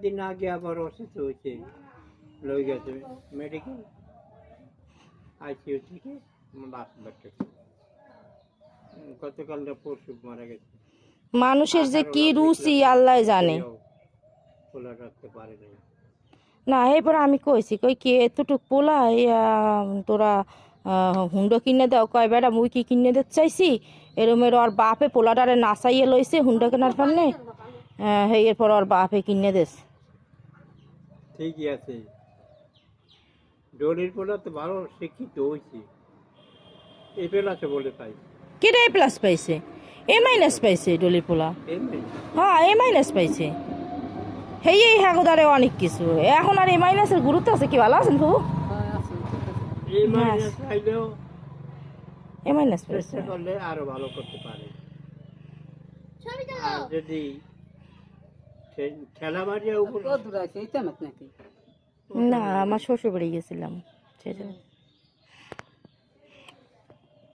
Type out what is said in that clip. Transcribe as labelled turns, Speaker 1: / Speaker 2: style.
Speaker 1: কয়েকদিন আগে আবার অসুস্থ হয়েছে, লই গেছে মেডিকেল আইসিইউ থেকে লাস্ট বাচ্চা গতকাল না পরশু মারা গেছে।
Speaker 2: মানুষের যে কি রুচি আল্লাহ জানে।
Speaker 1: পোলা রাখতে পারে নাই।
Speaker 2: না এরপর আমি কইছি কই কি এতটুক পোলা তোরা হুন্ডো কিনে দাও, কয় বেড়া মুই কি কিনে দিতে চাইছি, এরমের ওর বাপে পোলাটারে নাচাইয়ে লইছে হুন্ডো কেনার ফান্নে, এরপর ওর বাপে কিনে দেস।
Speaker 1: ঠিকই আছে, ডলির পোলা তো ভালো শিক্ষিত হয়েছে, এই পেলাছে বলে তাই।
Speaker 2: কেটা এ প্লাস পাইছে? এ মাইনাস পাইছে ডলির পোলা। হ্যাঁ এ মাইনাস পাইছে, হেই এই হ্যাগোদারে অনেক কিছু। এখন আর এ মাইনাসের গুরুত্ব আছে কি? ভালো আছেন বাবু?
Speaker 1: এই মাইনাস চাইলেও
Speaker 2: এ মাইনাস পাইছে,
Speaker 1: চেষ্টা করলে আরো ভালো করতে পারে। আর যদি ঠেলা মারিয়া উপর
Speaker 2: না আমার শ্বশুর বাড়ি গেছিলাম সেজন্য।